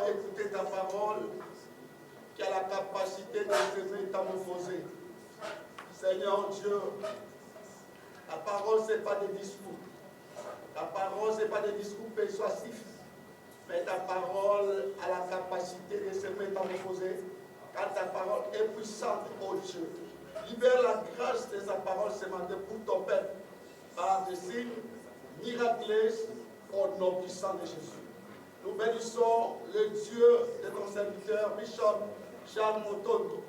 écouter ta parole qui a la capacité de se métamorphoser. Seigneur Dieu, la parole, ce n'est pas des discours. Ta parole, ce n'est pas des discours persuasifs. Mais ta parole a la capacité de se métamorphoser. Car ta parole est puissante, ô Dieu. Libère la grâce de sa parole ce matin pour ton peuple. Par des signes miraculeux au nom puissant de Jésus. Nous bénissons le Dieu de ton serviteur, Bishop Jean Motondo.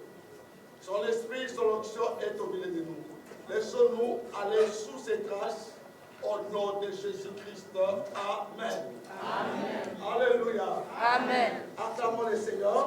Son esprit, son onction est au milieu de nous. Laissons-nous aller sous ses traces au nom de Jésus-Christ. Amen. Amen. Alléluia. Amen. Acclamons le Seigneur.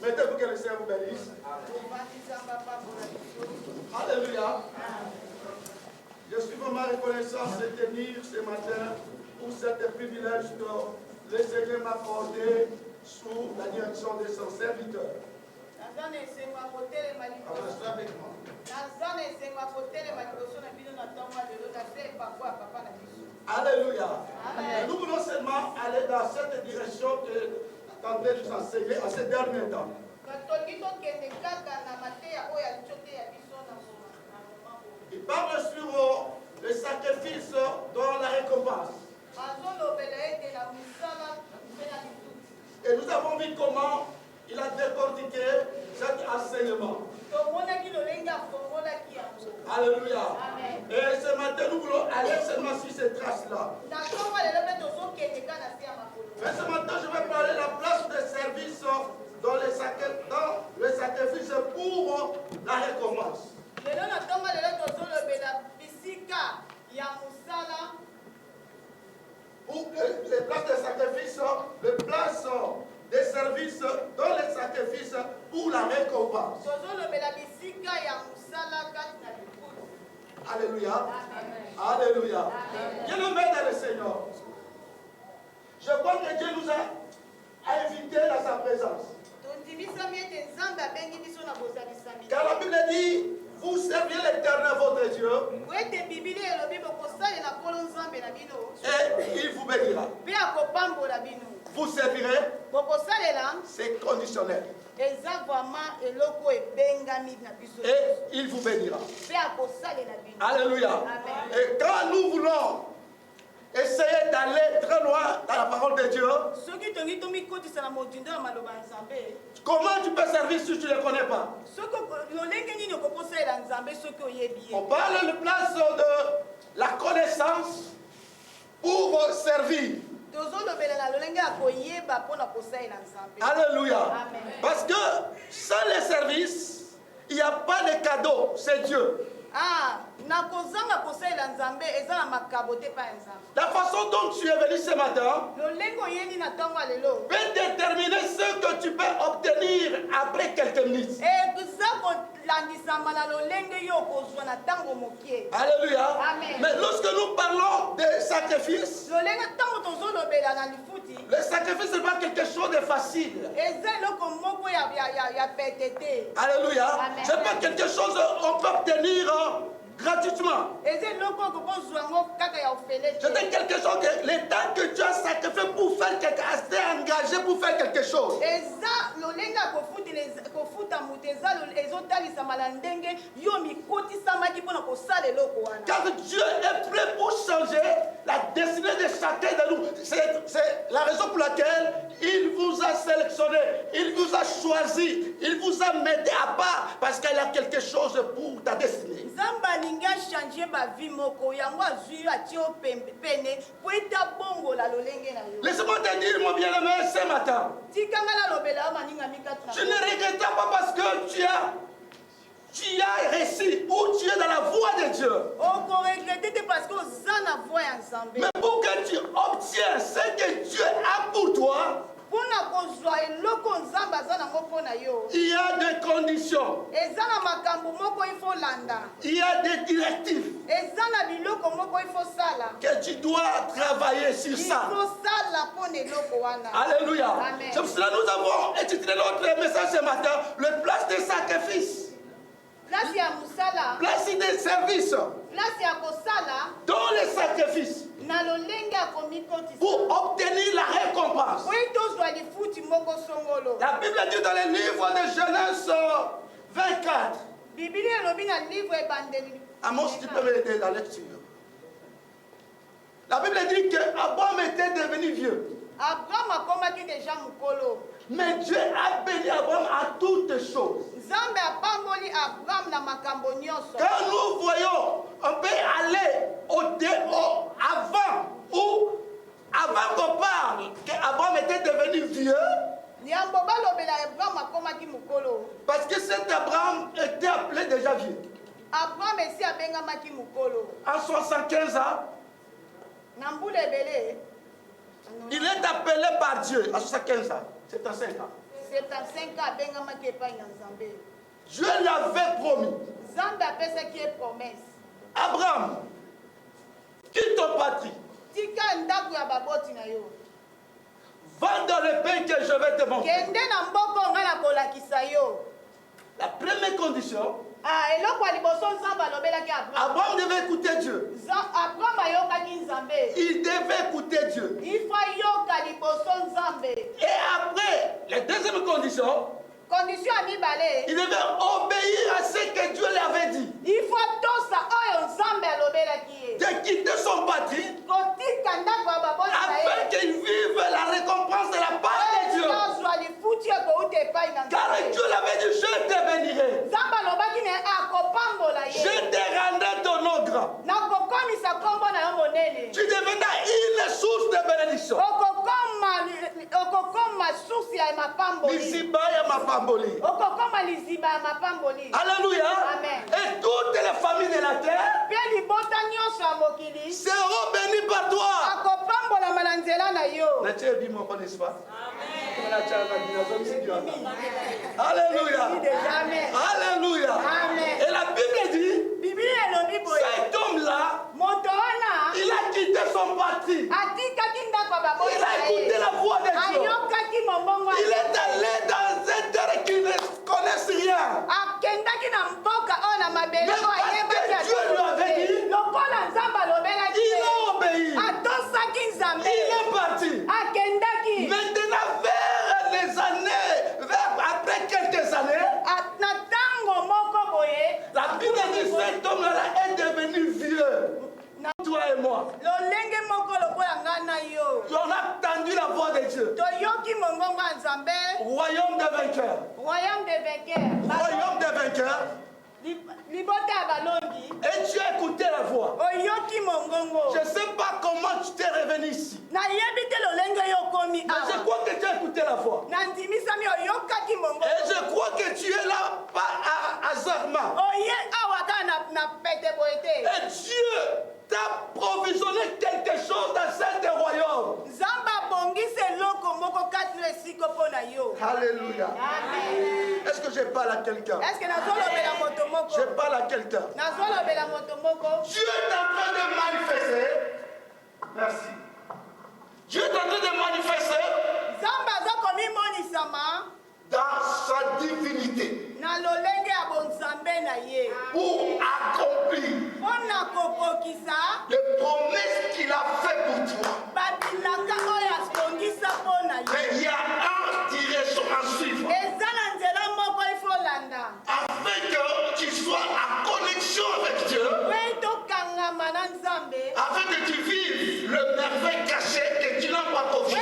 Mettez-vous que le Seigneur vous bénisse. Alléluia. Je suis vraiment reconnaissant de tenir ce matin pour ce privilège que le Seigneur m'a accordé sous la direction de son serviteur. Restez avec moi. Alléluia. Nous voulons seulement aller dans cette direction que tenté de nous enseigner à ces derniers temps. Il parle sur le sacrifice dans la récompense. Et nous avons vu comment il a décortiqué cet enseignement. Alléluia. Et ce matin, nous voulons aller seulement sur ces traces-là. Mais ce matin, je vais parler de la place de service dans le sacrifice pour la récompense. Pour les places de sacrifice, les places de service dans les sacrifices pour la récompense. Alléluia. Alléluia. Dieu nous met dans le Seigneur. Je crois que Dieu nous a invités dans sa présence. Car la Bible dit, vous serviez l'Éternel votre Dieu. Et il vous bénira. Vous servirez. C'est conditionnel. Et il vous bénira. Alléluia. Et quand nous voulons essayer d'aller très loin dans la parole de Dieu, comment tu peux servir si tu ne le connais pas? On parle de place de la connaissance pour servir. Alléluia. Parce que sans les services, il n'y a pas de cadeau, c'est Dieu. La façon dont tu es venu ce matin peut déterminer ce que tu peux obtenir après quelques minutes. Alléluia. Mais lorsque nous parlons de sacrifice, le sacrifice n'est pas quelque chose de facile. Alléluia. C'est pas quelque chose qu'on peut obtenir gratuitement. C'était quelque chose que le temps que tu as sacrifié pour faire quelque chose, tu es engagé pour faire quelque chose. Car Dieu est prêt pour changer la destinée de chacun de nous. C'est la raison pour laquelle il vous a sélectionné, il vous a choisi, il vous a mis à part parce qu'il y a quelque chose pour ta destinée. Laisse-moi te dire, mon bien-aimé, ce matin, je ne regrette pas parce que tu as réussi ou tu es dans la voie de Dieu. Mais pour que tu obtiennes ce que Dieu a pour toi, Il y a des conditions. Il y a des directives que tu dois travailler sur ça. Alléluia. C'est pour cela que nous avons étudié notre message ce matin, le place des sacrifices. Place des services. Dans les sacrifices. Pour obtenir la récompense. La Bible dit dans le livre de Genèse 24. Amos, tu peux m'aider la lecture. La Bible dit qu'Abraham était devenu vieux. Mais Dieu a béni Abraham à toutes choses. Quand nous voyons, on peut aller avant qu'on parle qu'Abraham était devenu vieux. Parce que cet Abraham était appelé déjà vieux. En 75 ans, il est appelé par Dieu à 75 ans. 75 ans. Dieu l'avait promis. Abraham, quitte ton patrie. Va dans le pays que je vais te montrer. La première condition, Abraham devait écouter Dieu. Il devait écouter Dieu. Et après, la deuxième condition, il devait obéir à ce que Dieu lui avait dit. De quitter son patrie afin qu'il vive la récompense de la part de Dieu. Car Dieu l'avait dit, je te bénirai. Je te rendrai ton nom grand. Tu deviendras une source de bénédiction. Alléluia. Et toutes les familles de la terre seront bénies par toi. Alléluia. Alléluia. Et la Bible dit, cet homme-là, il a quitté son parti. Il a écouté la voix de Dieu. Il est allé dans un terre qui ne connaissent rien. Mais parce que Dieu lui avait dit, il a obéi. Il est parti. Maintenant, vers les années, après quelques années, la Bible dit que cet homme-là est devenu vieux. Toi et moi. On a entendu la voix de Dieu. Royaume des vainqueurs. Royaume des vainqueurs. Et tu as écouté la voix. Je ne sais pas comment tu t'es revenu ici. Mais je crois que tu as écouté la voix. Et je crois que tu es là par hasardement. Et Dieu t'a provisionné quelque chose dans cet royaume. Alléluia. Est-ce que je parle à quelqu'un? Je parle à quelqu'un. Dieu est en train de manifester. Merci. Dieu est en train de manifester dans sa divinité pour accomplir les promesses qu'il a faites pour toi. Mais il y a un direction à suivre afin que tu sois en connexion avec Dieu, afin que tu vives le merveille caché que tu n'as pas confié.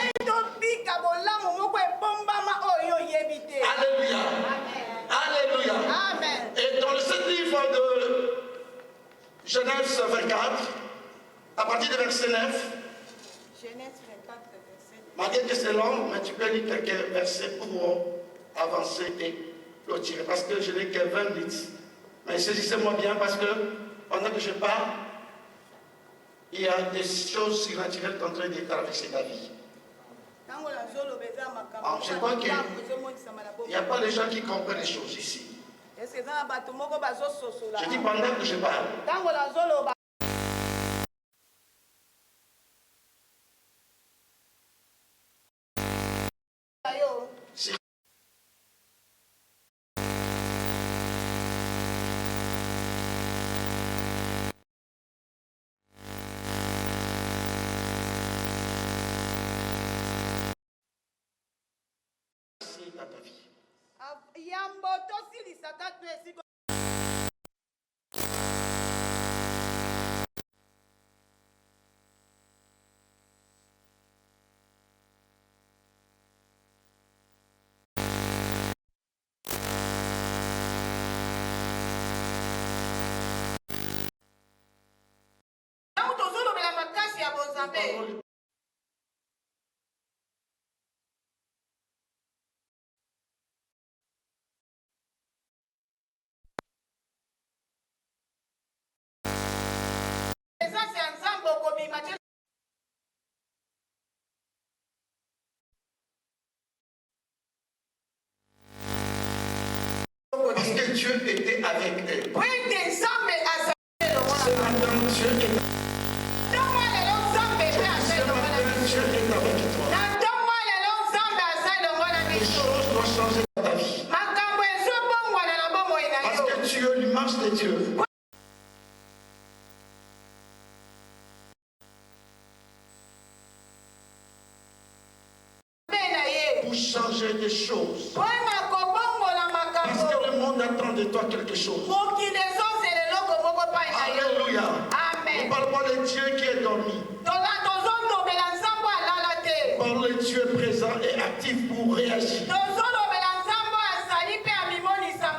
Alléluia. Alléluia. Amen. Et dans ce livre de Genèse 24, à partir du verset 9, Genèse 24, verset 9. Malgré que c'est long, mais tu peux lire quelques versets pour avancer et clôturer. Parce que je n'ai que 20 minutes. Mais saisissez-moi bien parce que pendant que je parle, il y a des choses surnaturelles qui sont en train de traverser ta vie. Alors, je crois qu'il n'y a pas de gens qui comprennent les choses ici. Je dis pendant que je parle. Dans ta vie. Parce que Dieu était avec eux. Ce matin, Dieu est avec toi. Les choses doivent changer dans ta vie. Parce que Dieu, l'image de Dieu. Pour changer des choses. Parce que le monde attend de toi quelque chose. Alléluia. Ne parle pas de Dieu qui est dormi. Parle de Dieu présent et actif pour réagir.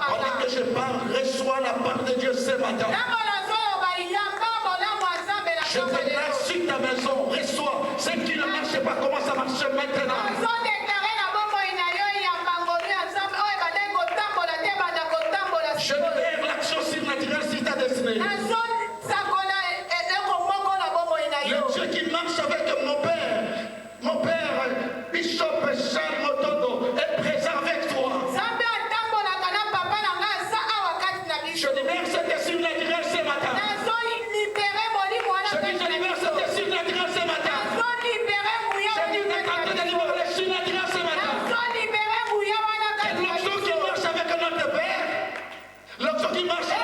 Pendant que je parle, reçois la part de Dieu ce matin. Je déclare sur ta maison, reçois. Ce qui ne marche pas, commence à marcher maintenant. Je libère l'action surnaturelle sur ta destinée. Le Dieu qui marche avec mon père, Bishop Charles Motondo, est présent avec toi. Je libère cette surnaturelle ce matin. Je dis, je libère cette surnaturelle ce matin. Je dis, de libérer les surnaturelles ce matin. L'onction qui marche avec notre père, l'onction qui marche avec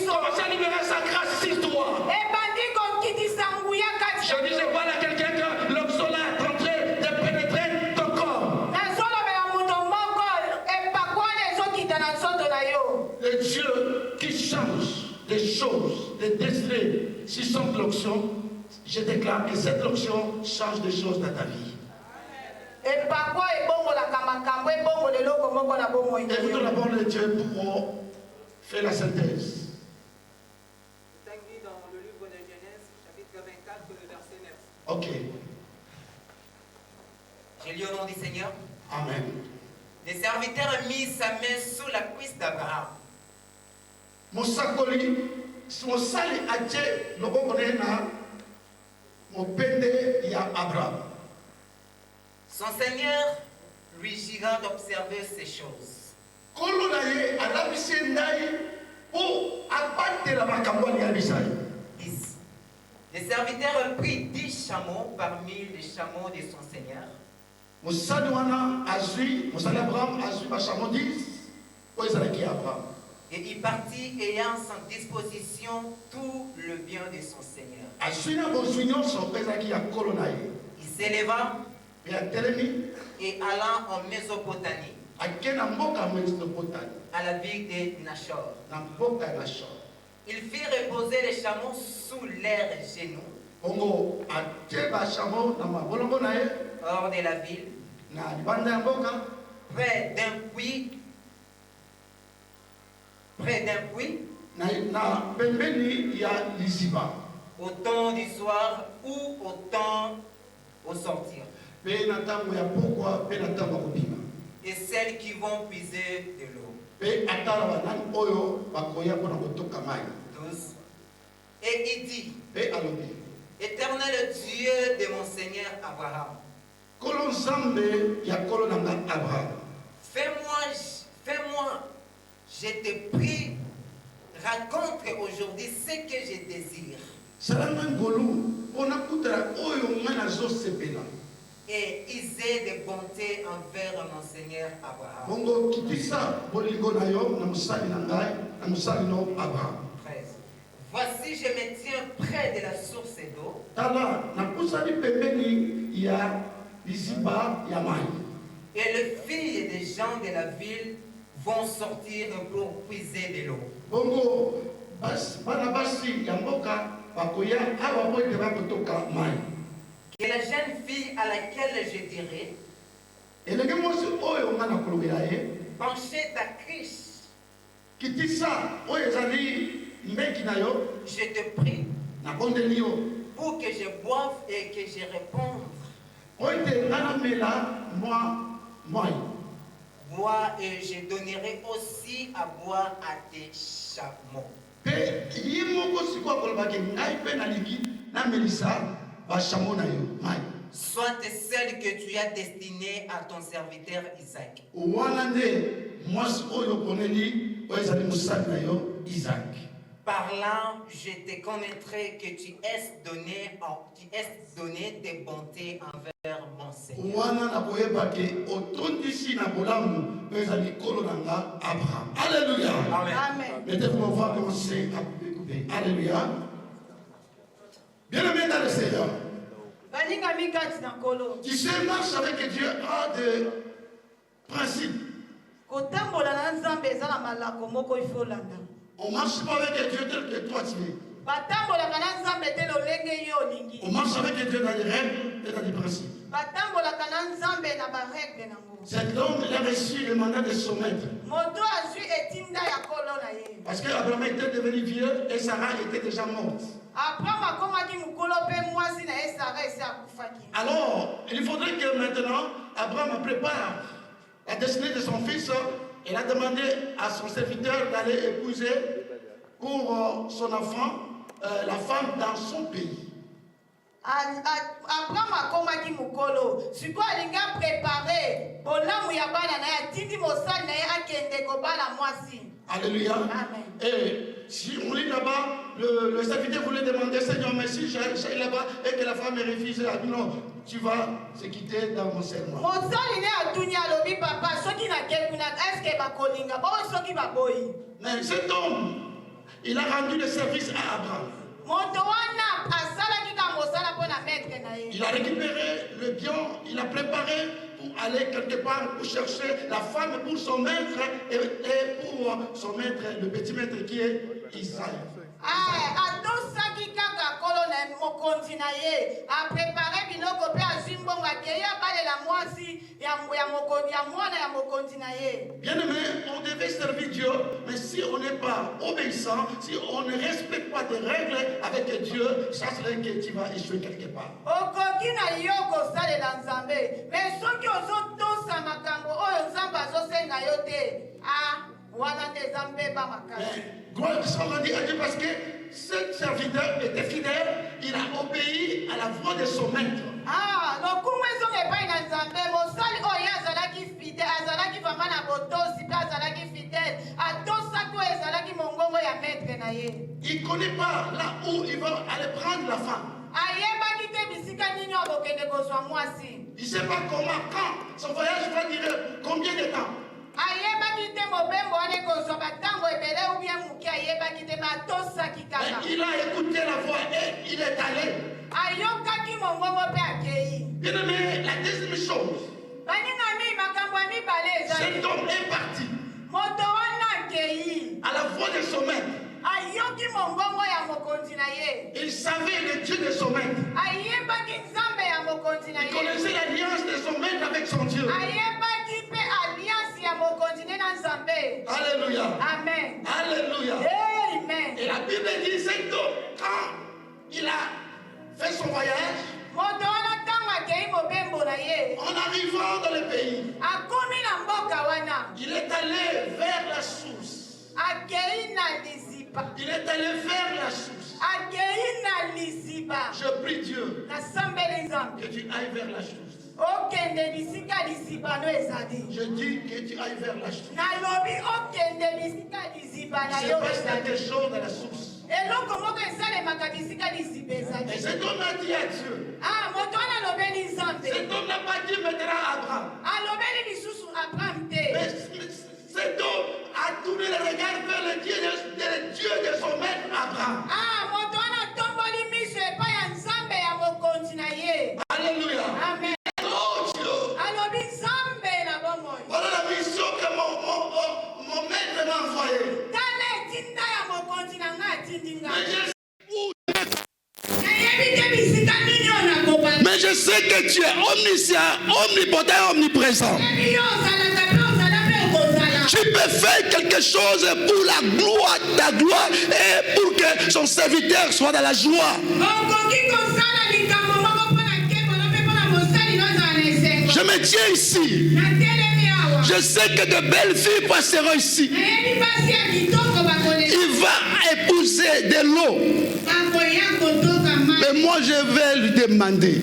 commence à libérer sa grâce sur toi. Je dis, je parle à quelqu'un que l'onction là est en train de pénétrer ton corps. Le Dieu qui change des choses, des destinées, si sont l'onction, je déclare que cette onction change des choses dans ta vie. Et écoutons d'abord le Dieu pour faire la synthèse. Dans le livre de Genèse, chapitre 24, le verset 9. Ok. Je lis au nom du Seigneur. Amen. Le serviteur a mis sa main sous la cuisse d'Abraham. Mosakoli, mosali aje lobongonena mopende ya Abraham. Son Seigneur lui jura d'observer ces choses. Kolo na ye alabisi ndai po abatela makambo ya Israël. 10. Le serviteur a pris 10 chameaux parmi les chameaux de son Seigneur. Mosali wana azui, mosali Abraham azui ba chameau 10 po ezalaki Abraham. Et il partit ayant à sa disposition tout le bien de son Seigneur. Azui na bozui nyonso po ezalaki ya kolo na ye. Il s'éleva et allant en Mésopotamie, à la ville de Nachor. Il fit reposer les chameaux sous leurs genoux hors de la ville, près d'un puits, au temps du soir ou au temps au sortir. Et celles qui vont puiser de l'eau. 12. Et il dit, Éternel Dieu de mon Seigneur Abraham, fais-moi, je te prie, raconte aujourd'hui ce que je désire. Et isez de bonté envers mon Seigneur Abraham. 13. Voici, je me tiens près de la source d'eau. Et les filles des gens de la ville vont sortir pour puiser de l'eau. Que la jeune fille à laquelle je dirai, penchez ta criche, je te prie, pour que je boive et que je réponde. Bois et je donnerai aussi à boire à tes chameaux. Soit celle que tu as destinée à ton serviteur Isaac. Par là, je te connaîtrai que tu es donné des bontés envers mon Seigneur. Alléluia. Amen. Mettez-vous, on va commencer à couper. Alléluia. Bien-aimé dans le Seigneur. Tu sais, marche avec Dieu a des principes. On marche pas avec Dieu tel que toi tu es. On marche avec Dieu dans les règles et dans les principes. Cet homme il a reçu le mandat de son maître. Parce qu'Abraham était devenu vieux et Sarah était déjà morte. Alors, il faudrait que maintenant, Abraham prépare la destinée de son fils. Il a demandé à son serviteur d'aller épouser pour son enfant la femme dans son pays. Abraham akomaki mukolo sikoyo alinga préparé bolamu ya bana na ya tindi mosali na ye akende kobala mwasi. Alléluia. Amen. Et si on lit là-bas, le serviteur voulait demander Seigneur, mais si j'aille là-bas et que la femme est refusée, elle dit non, tu vas se quitter dans mon serment. Mosali ne atunya lobi papa soki na kekuna eske bakolinga bo soki baboyi. Mais cet homme, il a rendu le service à Abraham. Il a récupéré le bien, il a préparé pour aller quelque part pour chercher la femme pour son maître et pour son maître, le petit maître qui est Isaïe. Bien-aimé, on devait servir Dieu, mais si on n'est pas obéissant, si on ne respecte pas des règles avec Dieu, ça serait que tu vas échouer quelque part. Gloire soit rendue à Dieu parce que ce serviteur était fidèle, il a obéi à la voix de son maître. Il ne connaît pas là où il va aller prendre la femme. Il ne sait pas comment, quand. Son voyage va durer combien de temps. Il a écouté la voix et il est allé. Bien aimé, la deuxième chose, cet homme est parti à la voix de son maître. Il savait le Dieu de son maître. Il connaissait l'alliance de son maître avec son Dieu. Alléluia. Amen. Alléluia. Amen. Et la Bible dit cet homme, quand il a fait son voyage, en arrivant dans le pays, il est allé vers la source. Il est allé vers la source. Je prie Dieu que tu ailles vers la chose. Je dis que tu ailles vers la chose. Je passe quelque chose dans la source. Et cet homme a dit à Dieu. Cet homme n'a pas dit maintenant à Abraham. Mais cet homme a tourné le regard vers le Dieu de son maître Abraham. Alléluia. Amen. Oh Dieu. Voilà la mission que mon maître m'a envoyée. Mais je sais que tu es omniscient, omnipotent, omniprésent. Tu peux faire quelque chose pour la gloire, ta gloire, et pour que son serviteur soit dans la joie. Je me tiens ici. Je sais que de belles filles passeront ici. Il va épouser de l'eau. Mais moi, je vais lui demander.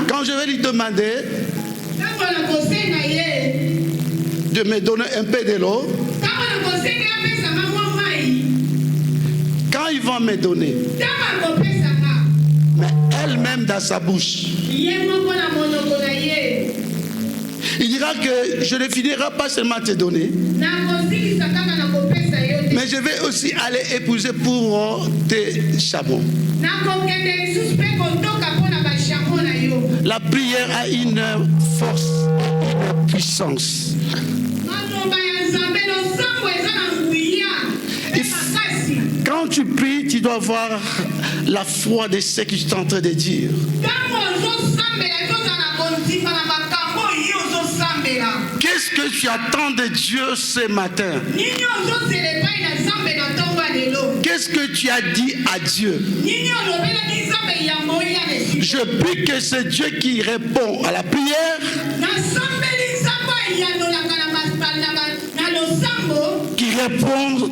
Quand je vais lui demander de me donner un peu de l'eau, quand ils vont me donner, mais elle-même dans sa bouche, il dira que je ne finirai pas seulement te donner, mais je vais aussi aller épouser pour tes chameaux. La prière a une force, une puissance. Quand tu pries, tu dois avoir la foi de ce que tu es en train de dire. Qu'est-ce que tu attends de Dieu ce matin? Qu'est-ce que tu as dit à Dieu? Je prie que c'est Dieu qui répond à la prière, qui répond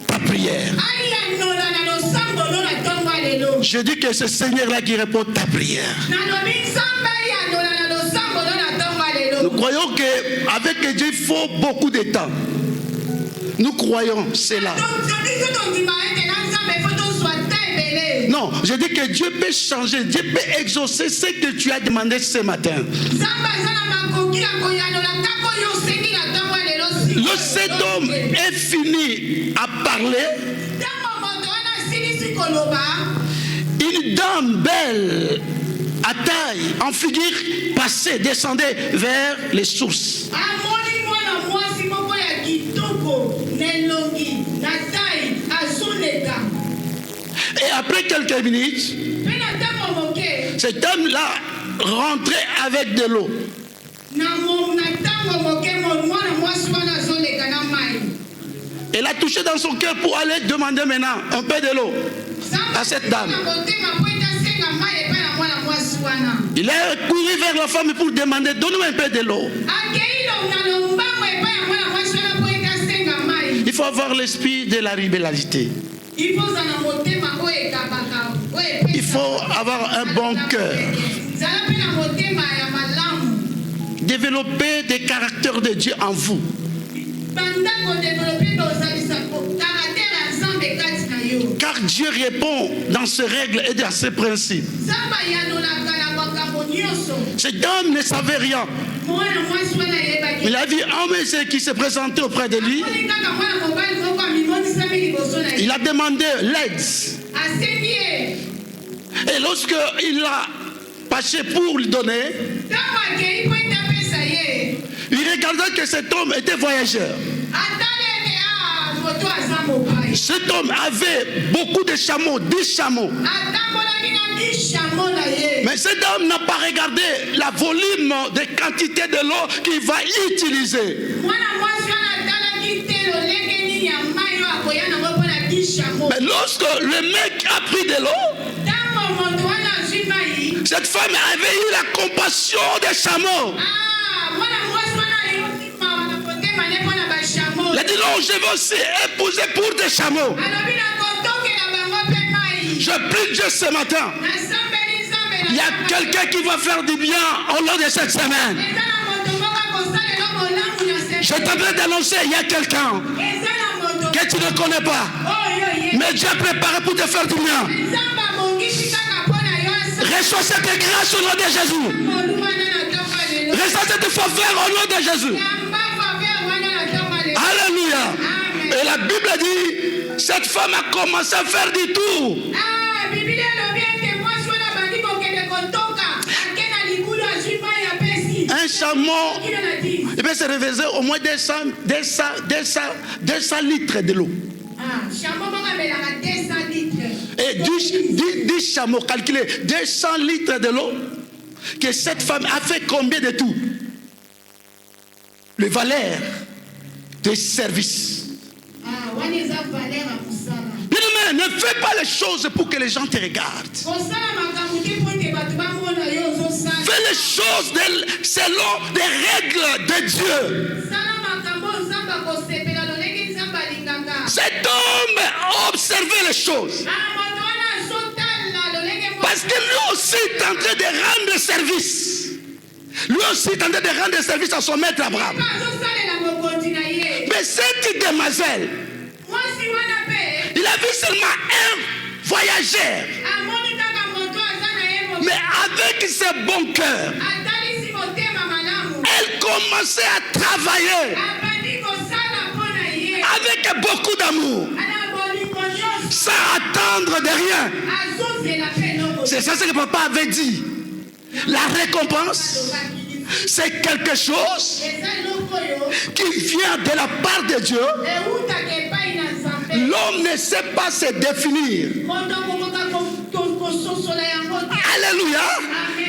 à ta prière. Je dis que c'est ce Seigneur-là qui répond à ta prière. Nous croyons qu'avec Dieu, il faut beaucoup de temps. Nous croyons cela. Non, je dis que Dieu peut changer, Dieu peut exaucer ce que tu as demandé ce matin. Lorsque cet homme est fini à parler, une dame belle à taille, en figure, passait, descendait vers les sources. Et après quelques minutes, cet homme-là rentrait avec de l'eau. Elle a touché dans son cœur pour aller demander maintenant un peu de l'eau à cette dame. Il a couru vers la femme pour demander, donne-moi un peu de l'eau. Il faut avoir l'esprit de la libéralité. Il faut avoir un bon cœur. Développer des caractères de Dieu en vous. Car Dieu répond dans ses règles et dans ses principes. Cet homme ne savait rien. Il a vu un monsieur qui s'est présenté auprès de lui. Il a demandé l'aide. Et lorsqu'il a passé pour lui donner, il regardait que cet homme était voyageur. Cet homme avait beaucoup de chameaux, 10 chameaux. Mais cet homme n'a pas regardé la volume de quantité de l'eau qu'il va utiliser. Mais lorsque le mec a pris de l'eau, cette femme avait eu la compassion des chameaux. Elle a dit non, je vais aussi épouser pour des chameaux. Je prie Dieu ce matin. Il y a quelqu'un qui va faire du bien au long de cette semaine. Je t'avais d'annoncer, il y a quelqu'un que tu ne connais pas. Mais Dieu a préparé pour te faire du bien. Reçois cette grâce au nom de Jésus. Reçois cette faveur au nom de Jésus. Alléluia. Et la Bible dit, cette femme a commencé à faire du tour. Un chameau, il peut se réverser au moins 200 litres de l'eau. Et 10 chameaux, calculez, 200 litres de l'eau, que cette femme a fait combien de tout? Le valeur de service. Bien, ne fais pas les choses pour que les gens te regardent. Fais les choses selon les règles de Dieu. Cet homme a observé les choses. Parce que lui aussi est en train de rendre service. Lui aussi est en train de rendre service à son maître Abraham. Mais cette demoiselle, il a vu seulement un voyageur. Mais avec ce bon cœur, elle commençait à travailler avec beaucoup d'amour, sans attendre de rien. C'est ça ce que papa avait dit. La récompense, c'est quelque chose qui vient de la part de Dieu. L'homme ne sait pas se définir. Alléluia.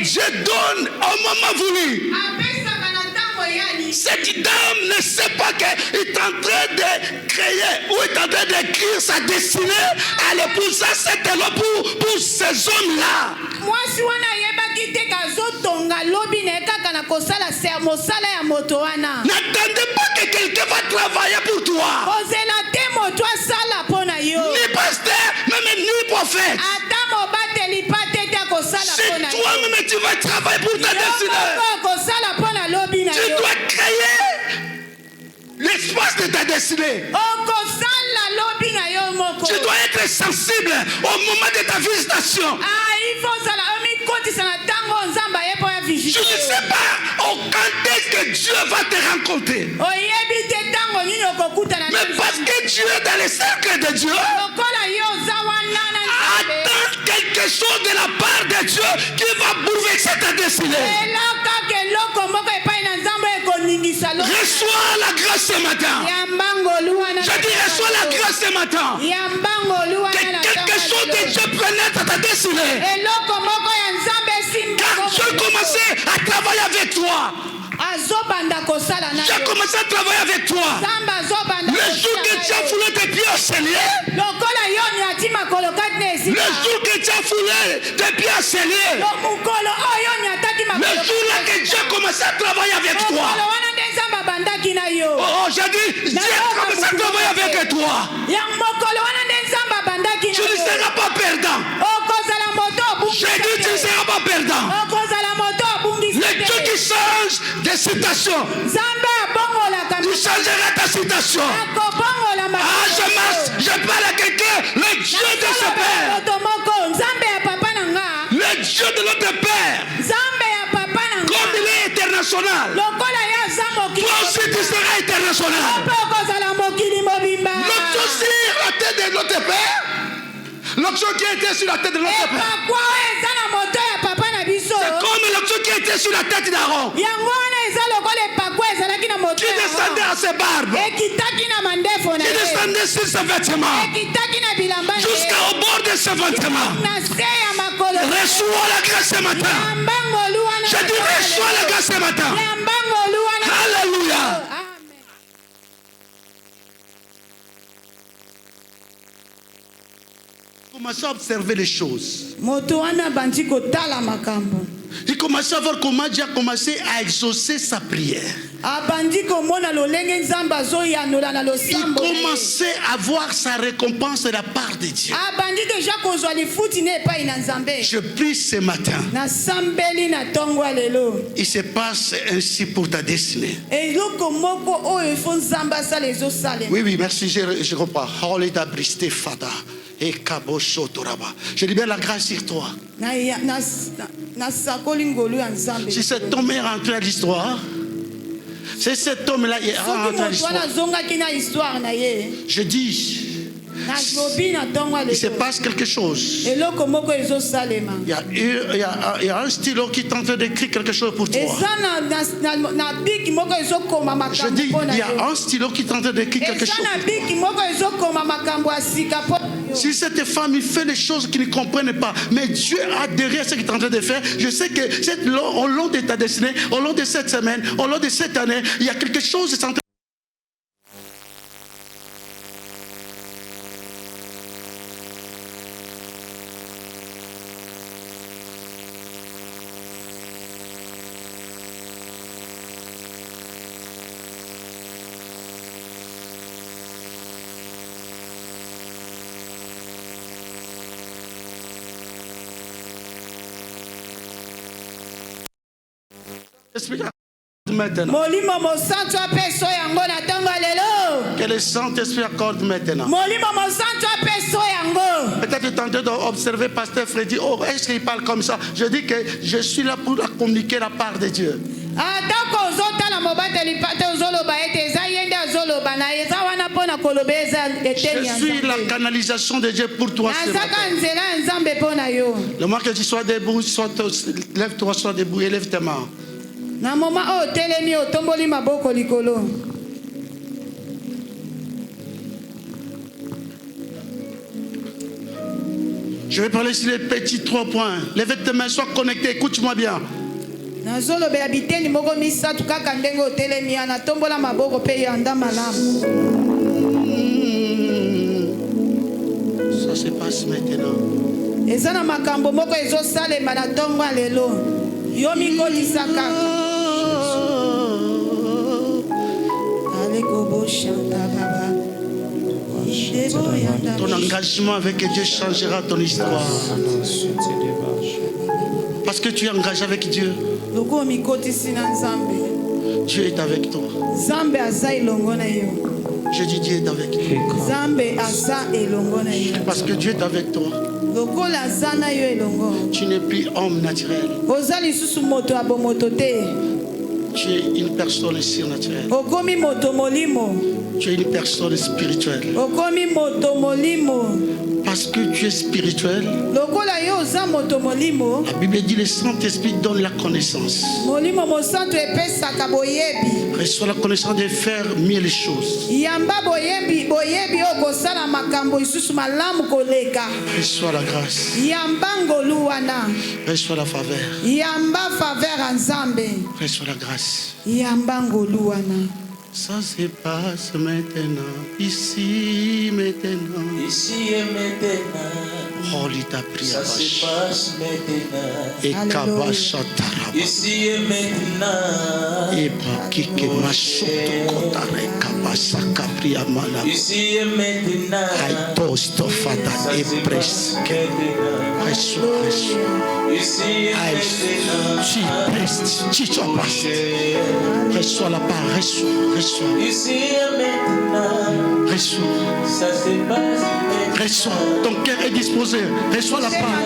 Dieu donne au moment voulu. Cette dame ne sait pas qu'il est en train de créer ou est en train d'écrire sa destinée à l'épouse. Ça, c'est pour ces hommes-là. N'attendez pas que quelqu'un va travailler pour toi. Ni pasteur, même ni prophète. Si toi-même tu vas travailler pour ta destinée, tu dois créer l'espace de ta destinée. Tu dois être sensible au moment de ta visitation. Je ne sais pas quand est-ce que Dieu va te rencontrer. Mais parce que Dieu est dans le cercle de Dieu, attends quelque chose de la part de Dieu qui va bouleverser ta destinée. Reçois la grâce ce matin. Je dis reçois la grâce ce matin. Que quelque chose de Dieu pénètre ta destinée. Quand Dieu commençait à travailler avec toi, j'ai commencé à travailler avec toi. Le jour que tu as foulé tes pieds au Seigneur, le jour que tu as foulé tes pieds au Seigneur, le jour là que Dieu a commencé à travailler avec toi. Oh, j'ai dit, Dieu a commencé à travailler avec toi. Tu ne seras pas perdant. J'ai dit, tu ne seras pas perdant. Le Dieu qui change de citation, tu changeras ta citation. Ah, je parle à quelqu'un, le Dieu de ce Père, le Dieu de notre Père, comme il est international, toi aussi tu seras international. L'autre aussi, la tête de notre Père, l'autre qui était sur la tête de notre Père, c'est comme l'autre qui était sur la tête d'Aaron, qui descendait à ses barbes, qui descendait sur ses vêtements, jusqu'au bord de ses vêtements. Reçois la grâce ce matin. Je dis reçois la grâce ce matin. Alléluia. Il commençait à observer les choses. Il commençait à voir comment Dieu a commencé à exaucer sa prière. Il commençait à voir sa récompense de la part de Dieu. Je prie ce matin. Il se passe ainsi pour ta destinée. Oui, merci, je reprends. Je libère la grâce sur toi. Si cet homme est rentré à l'histoire, c'est cet homme-là qui est rentré à l'histoire. Je dis, il se passe quelque chose. Il y a un stylo qui est en train d'écrire quelque chose pour toi. Je dis, il y a un stylo qui est en train d'écrire quelque chose pour toi. Si cette femme il fait des choses qu'ils ne comprennent pas, mais Dieu a derrière ce qu'il est en train de faire, je sais que au long de ta destinée, au long de cette semaine, au long de cette année, il y a quelque chose qui est en train de... Explique maintenant. Que le Saint-Esprit accorde maintenant. Peut-être tu es en train d'observer Pasteur Freddy. Oh, est-ce qu'il parle comme ça? Je dis que je suis là pour communiquer la part de Dieu. Je suis la canalisation de Dieu pour toi ce matin. Le moment que tu sois debout, lève-toi, sois debout et lève tes mains. Je vais parler sur les petits 3 points. Lève tes mains, sois connecté, écoute-moi bien. Ça se passe maintenant. Ton engagement avec Dieu changera ton histoire. Parce que tu es engagé avec Dieu. Dieu est avec toi. Je dis Dieu est avec toi. Parce que Dieu est avec toi. Tu n'es plus homme naturel. Tu es une personne surnaturelle. Tu es une personne spirituelle. Parce que tu es spirituel, la Bible dit le Saint-Esprit donne la connaissance. Reçois la connaissance de faire mieux les choses. Reçois la grâce. Reçois la faveur. Reçois la grâce. Ça se passe maintenant, ici maintenant. Ici et maintenant. Ça se passe maintenant. Et Kabashatara. Ici et maintenant. Et Bakike Mashoto Kotare Kabasa Kapriamana. Ici et maintenant. Aitostofata et presque. Reçois. Ici et maintenant. Reçois la part, reçois. Ici et maintenant. Reçois. Ça se passe maintenant. Reçois. Ton cœur est disposé. Reçois la part.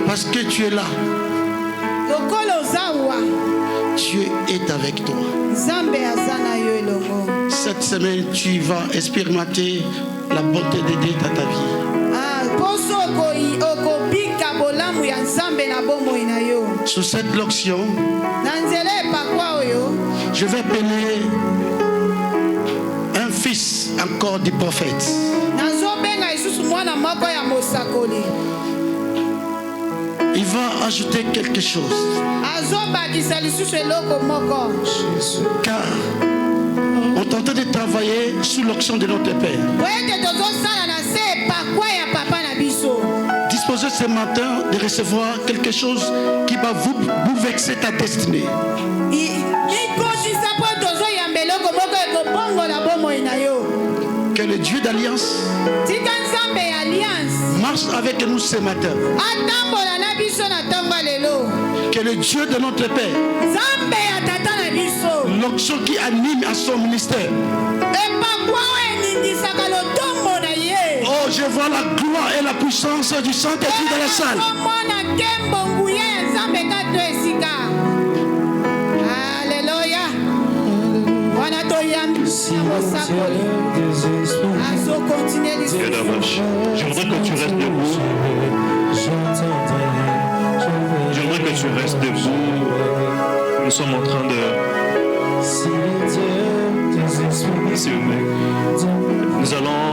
Parce que tu es là. Dieu est avec toi. Cette semaine, tu vas expérimenter la bonté de Dieu dans ta vie. Sous cette locution, je vais appeler un fils encore du prophète. Il va ajouter quelque chose. Car on est en train de travailler sous l'onction de notre Père. Disposez ce matin de recevoir quelque chose qui va vous bouleverser vexer ta destinée. Que le Dieu d'alliance marche avec nous ce matin. Que le Dieu de notre Père, l'onction qui anime à son ministère. Oh, je vois la gloire et la puissance du Saint-Esprit dans la salle. Alléluia. J'aimerais que tu restes debout. J'aimerais que tu restes debout. Nous sommes en train de... S'il vous plaît. Nous allons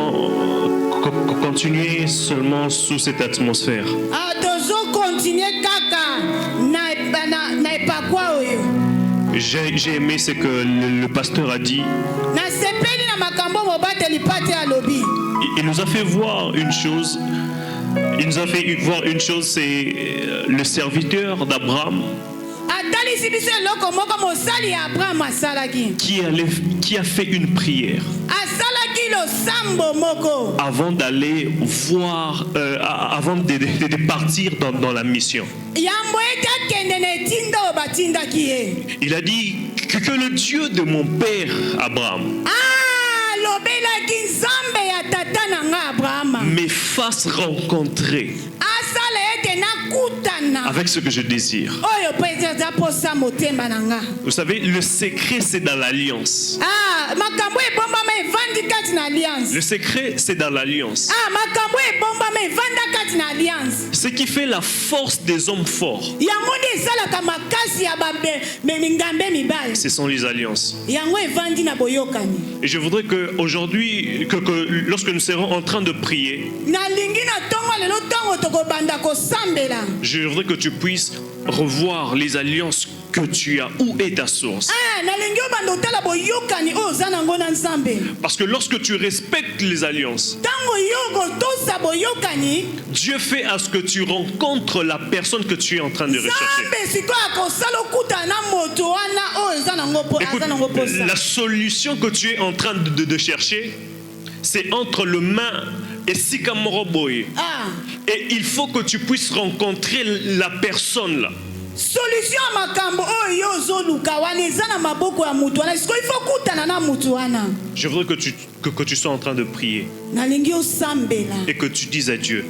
continuer seulement sous cette atmosphère. J'ai aimé ce que le pasteur a dit. Il nous a fait voir une chose. Il nous a fait voir une chose, c'est le serviteur d'Abraham qui a fait une prière avant d'aller voir, avant de partir dans la mission. Il a dit que le Dieu de mon père Abraham me fasse rencontrer avec ce que je désire. Vous savez, le secret c'est dans l'alliance. Le secret c'est dans l'alliance. Ce qui fait la force des hommes forts, ce sont les alliances. Et je voudrais qu'aujourd'hui, que lorsque nous serons en train de prier, je voudrais que tu puisses revoir les alliances que tu as. Où est ta source? Parce que lorsque tu respectes les alliances, Dieu fait à ce que tu rencontres la personne que tu es en train de rechercher. Écoute, la solution que tu es en train de chercher, c'est entre le main et Sikamoroboy. Et il faut que tu puisses rencontrer la personne là. Solution à makambo oyo zoluka waneza na maboko ya mutu wana siko ifo kutana na mutu wana. Je voudrais que tu sois en train de prier et que tu dises à Dieu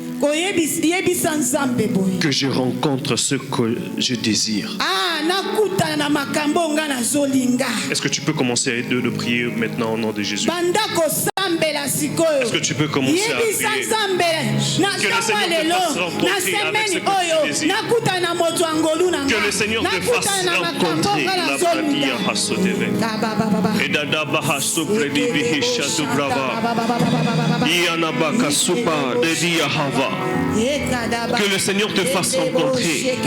que je rencontre ce que je désire. Est-ce que tu peux commencer de prier maintenant au nom de Jésus? Est-ce que tu peux commencer à prier? Que le Seigneur te fasse rencontrer avec ce que tu désires. Que le Seigneur te fasse rencontrer la Bradia Hasoteve. Et Dada Bahaso Predibi Hishatu Brava. Ianabaka Supa Dedi Hava. Que le Seigneur te fasse rencontrer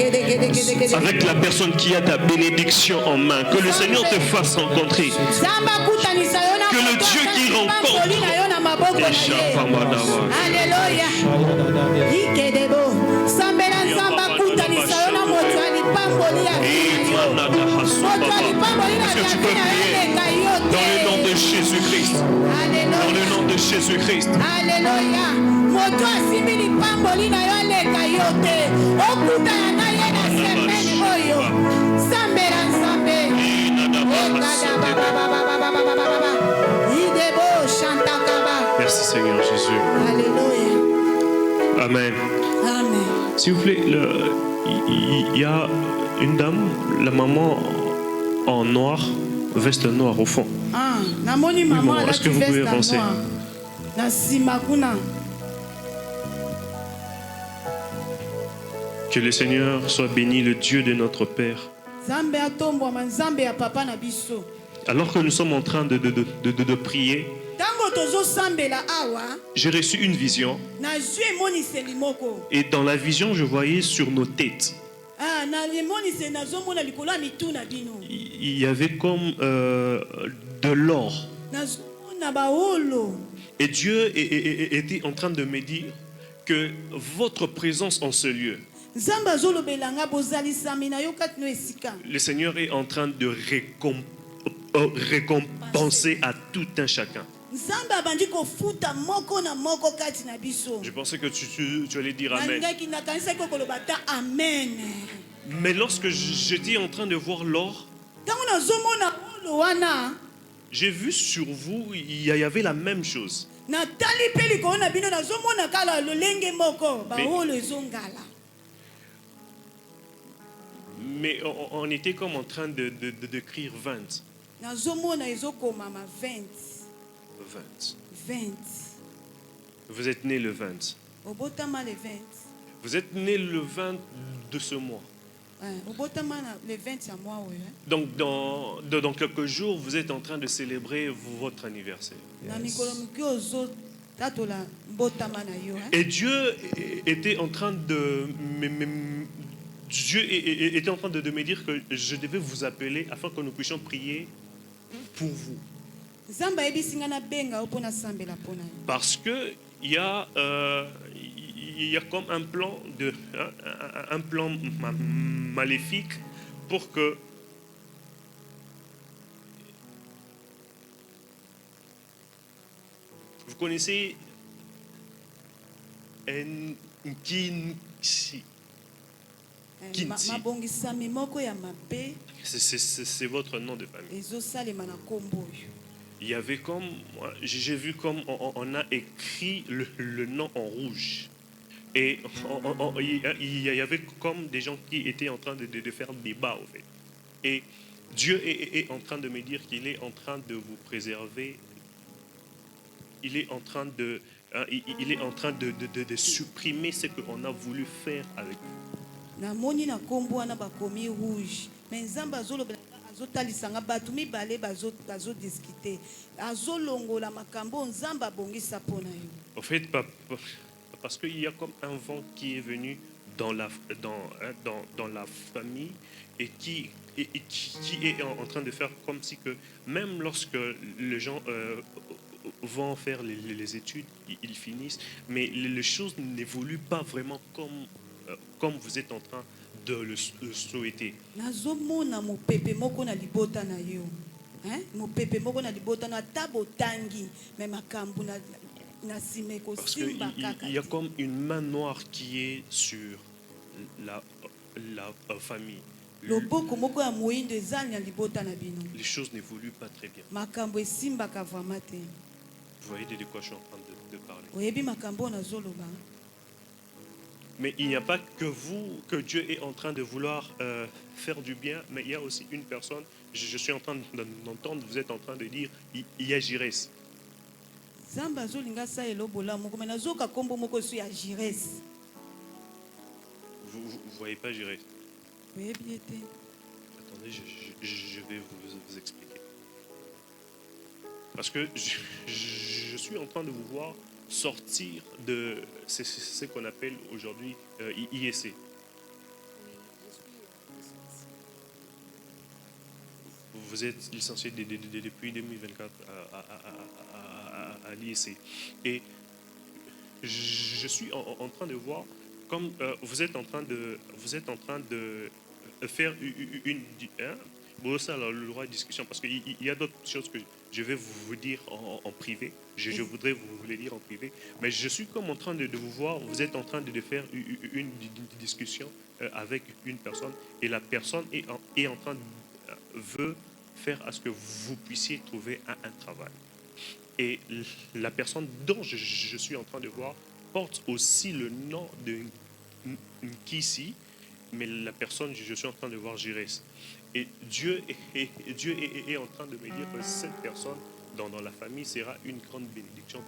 avec la personne qui a ta bénédiction en main. Que le Seigneur te fasse rencontrer. Que le Dieu qui rencontre. Alléluia. Est-ce que tu peux prier dans le nom de Jésus-Christ? Dans le nom de Jésus-Christ. Alléluia. Merci Seigneur Jésus. Alléluia. Amen. Amen. S'il vous plaît, il y a une dame, la maman en noir, veste noire au fond. Oui, maman, est-ce que vous pouvez avancer? Que le Seigneur soit béni, le Dieu de notre Père. Alors que nous sommes en train de prier, j'ai reçu une vision. Et dans la vision, je voyais sur nos têtes, il y avait comme de l'or. Et Dieu était en train de me dire que votre présence en ce lieu Le Seigneur est en train de récompenser à tout un chacun. Je pensais que tu allais dire Amen. Mais lorsque j'étais en train de voir l'or, j'ai vu sur vous, il y avait la même chose. Mais on était comme en train d'écrire 20. 20. Vous êtes né le 20. Vous êtes né le 20 de ce mois. Donc dans quelques jours, vous êtes en train de célébrer votre anniversaire. Et Dieu était en train de me dire que je devais vous appeler afin que nous puissions prier pour vous. Parce que il y a comme un plan maléfique pour que vous connaissez Nkinsi. C'est votre nom de famille. Il y avait comme, j'ai vu comme on a écrit le nom en rouge. Et il y avait comme des gens qui étaient en train de faire débat, en fait. Et Dieu est en train de me dire qu'il est en train de vous préserver. Il est en train de supprimer ce qu'on a voulu faire avec vous. En fait, parce qu'il y a comme un vent qui est venu dans la famille et qui est en train de faire comme si que même lorsque les gens vont faire les études, ils finissent, mais les choses n'évoluent pas vraiment comme vous êtes en train de le souhaiter. Parce qu'il y a comme une main noire qui est sur la famille. Les choses n'évoluent pas très bien. Vous voyez de quoi je suis en train de parler. Mais il n'y a pas que vous, que Dieu est en train de vouloir faire du bien, mais il y a aussi une personne, je suis en train d'entendre, vous êtes en train de dire, il y a Jirès. Vous voyez pas Jirès? Attendez, je vais vous expliquer. Parce que je suis en train de vous voir sortir de ce qu'on appelle aujourd'hui IEC. Vous êtes licencié depuis 2024 à l'IEC. Et je suis en train de voir comme vous êtes en train de faire une bon, ça, le droit de discussion, parce qu'il y a d'autres choses que je vais vous dire en privé. Je voudrais vous les dire en privé. Mais je suis comme en train de vous voir, vous êtes en train de faire une discussion avec une personne, et la personne est en train veut faire à ce que vous puissiez trouver un travail. Et la personne dont je suis en train de voir porte aussi le nom de Nkisi, mais la personne, je suis en train de voir Jirès. Et Dieu est en train de me dire que cette personne dans la famille sera une grande bénédiction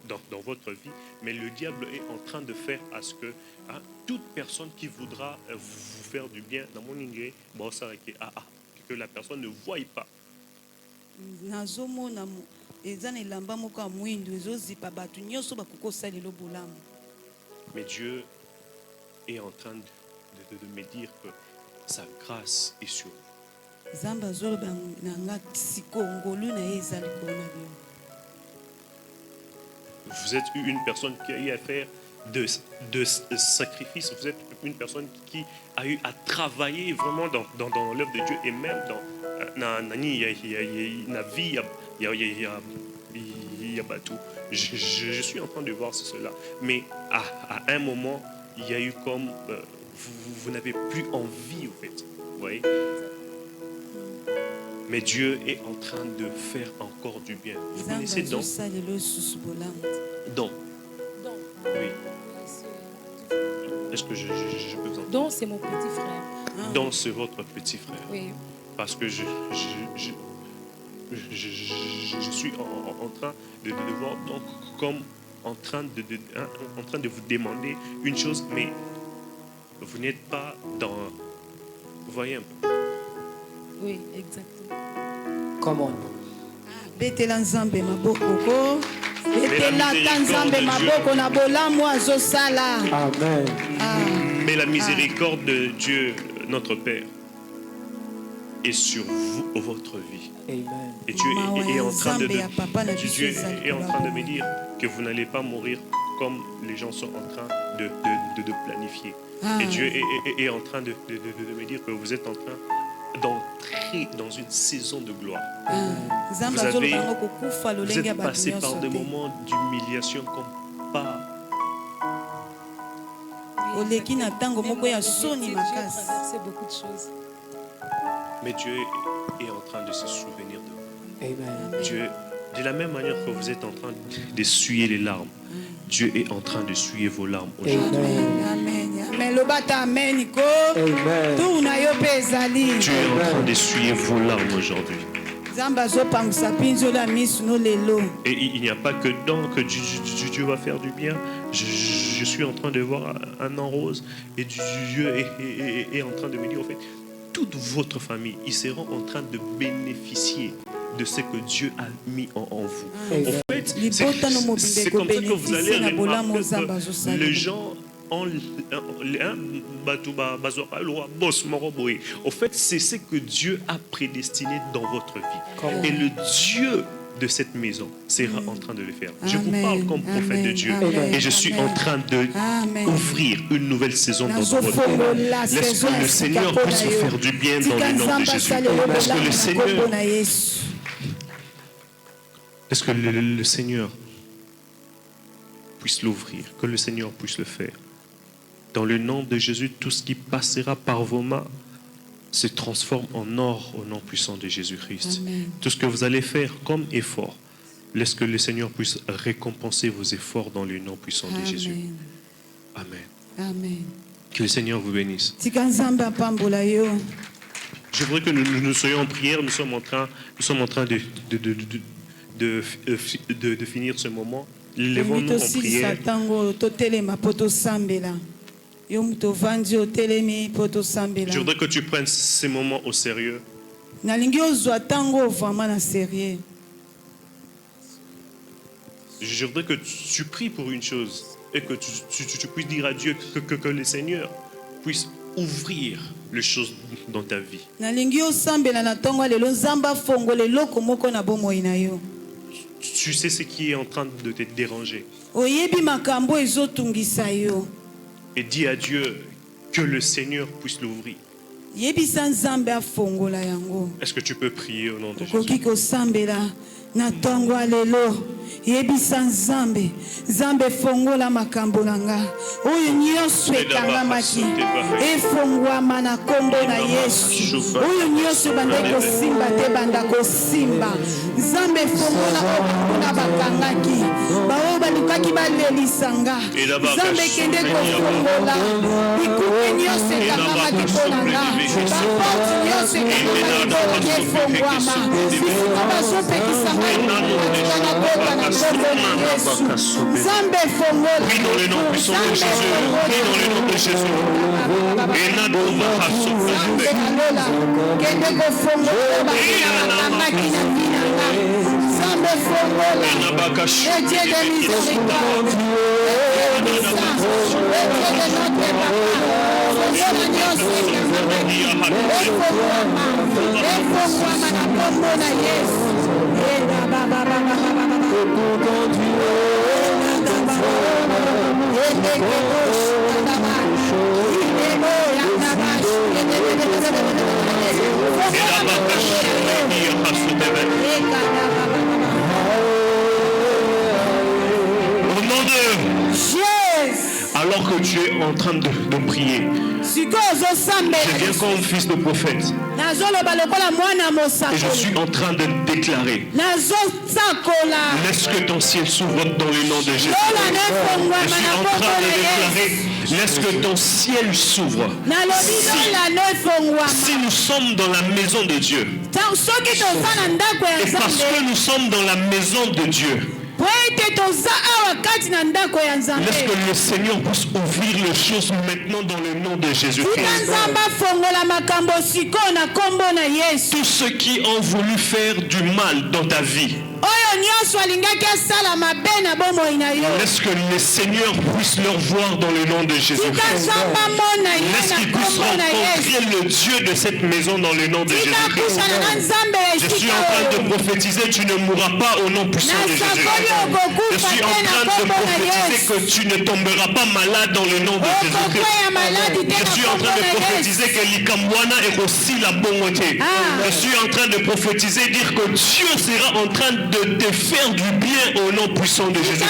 dans votre vie. Mais le diable est en train de faire à ce que toute personne qui voudra vous faire du bien, dans mon ingé, que la personne ne voie pas. Mais Dieu est en train de me dire que sa grâce est sur vous. Vous êtes une personne qui a eu à faire de sacrifice. Vous êtes une personne qui a eu à travailler vraiment dans l'œuvre de Dieu et même dans la vie, il y a tout. Je suis en train de voir cela. Mais à un moment, il y a eu comme... vous n'avez plus envie, en fait. Vous voyez? Mais Dieu est en train de faire encore du bien. Vous connaissez don? Don. Oui. Est-ce que je peux vous entendre? Don, c'est mon petit frère. Don, c'est votre petit frère. Oui. Parce que je suis en train de voir donc comme en train de vous demander une chose, mais vous n'êtes pas dans... Vous voyez un peu? Oui, exactement. Comment? Betela nzambe maboko ko betela nzambe maboko na bolamu azosala. Amen. Mais la miséricorde de Dieu, notre Père, est sur vous, votre vie. Amen. Et Dieu est en train de me dire que vous n'allez pas mourir comme les gens sont en train de planifier. Et Dieu est en train de me dire que vous êtes en train d'entrer dans une saison de gloire. Vous êtes passé par des moments d'humiliation comme pas. Dieu a traversé beaucoup de choses. Mais Dieu est en train de se souvenir de vous. Amen. Dieu, de la même manière que vous êtes en train d'essuyer les larmes, Dieu est en train d'essuyer vos larmes aujourd'hui. Amen. Dieu est en train d'essuyer vos larmes aujourd'hui. Et il n'y a pas que dans que Dieu va faire du bien. Je suis en train de voir un an rose et Dieu est en train de me dire, en fait, toute votre famille, ils seront en train de bénéficier de ce que Dieu a mis en vous. En fait, c'est comme ça que vous allez remarquer que les gens ont en fait, c'est ce que Dieu a prédestiné dans votre vie. Et le Dieu de cette maison sera en train de le faire. Je vous parle comme prophète de Dieu et je suis en train d'ouvrir une nouvelle saison dans votre vie. Laisse que le Seigneur puisse vous faire du bien dans le nom de Jésus. Laisse que le Seigneur... Est-ce que le Seigneur puisse l'ouvrir, que le Seigneur puisse le faire? Dans le nom de Jésus, tout ce qui passera par vos mains se transforme en or au nom puissant de Jésus-Christ. Tout ce que vous allez faire comme effort, laisse que le Seigneur puisse récompenser vos efforts dans le nom puissant de Jésus. Amen. Amen. Que le Seigneur vous bénisse. Je voudrais que nous soyons en prière. Nous sommes en train de finir ce moment. Lèvons-nous en prière. Je voudrais que tu prennes ces moments au sérieux. Je voudrais que tu pries pour une chose et que tu puisses dire à Dieu que le Seigneur puisse ouvrir les choses dans ta vie. Tu sais ce qui est en train de te déranger. Et dis à Dieu que le Seigneur puisse l'ouvrir. Est-ce que tu peux prier au nom de Jésus? Na tongo alelo yebisa nzambe nzambe fongola makambo nanga oyo nyonso ekangamaki efongwama na kombo na Yesu oyo nyonso banda kosimba te banda kosimba nzambe fongola okuna bakangaki baoyo balukaki balelisanga nzambe kende kofongola bikuke nyonso ekangamaki mponanga baporte nyonso ekangamaki efongwama bisika bazopekisanga Oui, dans le nom puissant de Jésus. Oui, dans le nom de Jésus. Et n'a pas Au nom de Jésus. Alors que tu es en train de prier, je viens comme fils de prophète. Et je suis en train de déclarer. Laisse que ton ciel s'ouvre dans le nom de Jésus. Je suis en train de déclarer. Laisse que ton ciel s'ouvre. Si nous sommes dans la maison de Dieu, et parce que nous sommes dans la maison de Dieu, laisse que le Seigneur puisse ouvrir les choses maintenant dans le nom de Jésus-Christ. Tous ceux qui ont voulu faire du mal dans ta vie, laisse que le Seigneur puisse leur voir dans le nom de Jésus-Christ. Laisse qu'ils puissent rencontrer le Dieu de cette maison dans le nom de Jésus-Christ. Je suis en train de prophétiser, tu ne mourras pas au nom puissant de Jésus-Christ. Je suis en train de prophétiser que tu ne tomberas pas malade dans le nom de Jésus-Christ. Je suis en train de prophétiser que l'Ikambwana est aussi la bonté. Je suis en train de prophétiser, dire que Dieu sera en train de te faire du bien au nom puissant de Jésus-Christ.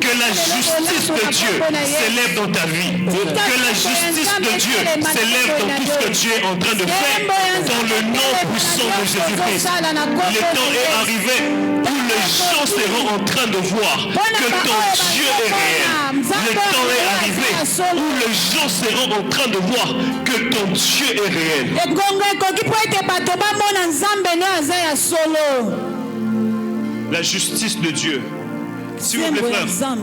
Que la justice de Dieu s'élève dans ta vie. Que la justice de Dieu s'élève dans tout ce que tu es en train de faire dans le nom puissant de Jésus-Christ. Le temps est arrivé où les gens seront en train de voir que ton Dieu est réel. Le temps est arrivé où les gens seront en train de voir que ton Dieu est réel. La justice de Dieu. S'il vous plaît, frère.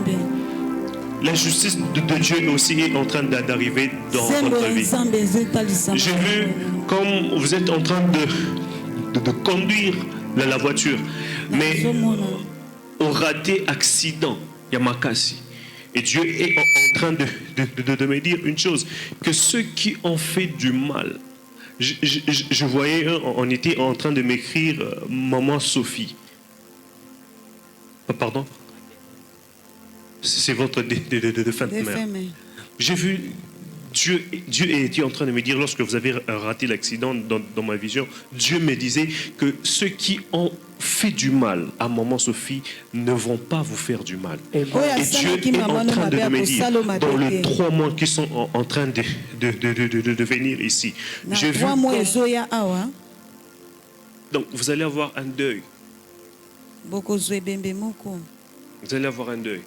La justice de Dieu aussi est en train d'arriver dans votre vie. J'ai vu comme vous êtes en train de conduire la voiture, mais au raté accident, Yamakasi. Et Dieu est en train de me dire une chose, que ceux qui ont fait du mal, je voyais, on était en train de m'écrire Maman Sophie. Pardon? C'est votre de fin de mère. J'ai vu, Dieu était en train de me dire, lorsque vous avez raté l'accident dans ma vision, Dieu me disait que ceux qui ont fait du mal à Maman Sophie ne vont pas vous faire du mal. Et Dieu est en train de me dire, dans les 3 mois qui sont en train de venir ici, j'ai vu donc vous allez avoir un deuil. Vous allez avoir un deuil.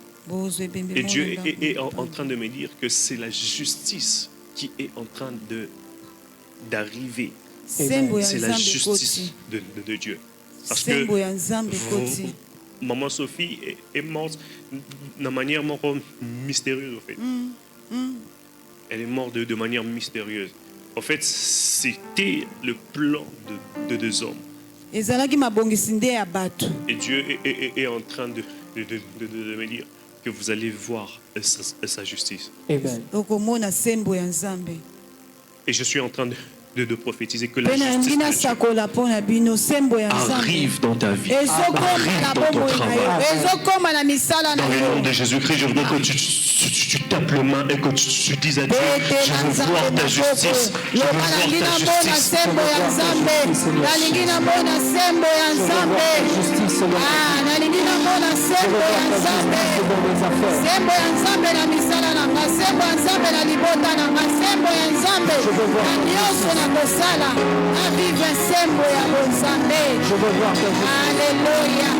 Et Dieu est en train de me dire que c'est la justice qui est en train d'arriver. C'est la justice de Dieu. Parce que Maman Sophie est morte de manière mystérieuse, en fait. Elle est morte de manière mystérieuse. En fait, c'était le plan de 2 hommes. Et Dieu est en train de me dire que vous allez voir sa justice. Amen. Et je suis en train de prophétiser que la justice de Dieu arrive dans ta vie, arrive dans ton travail. Dans le nom de Jésus-Christ, je voudrais que tu tapes le main et que tu dises à Dieu, je veux voir ta justice. Je veux voir ta justice. Alléluia.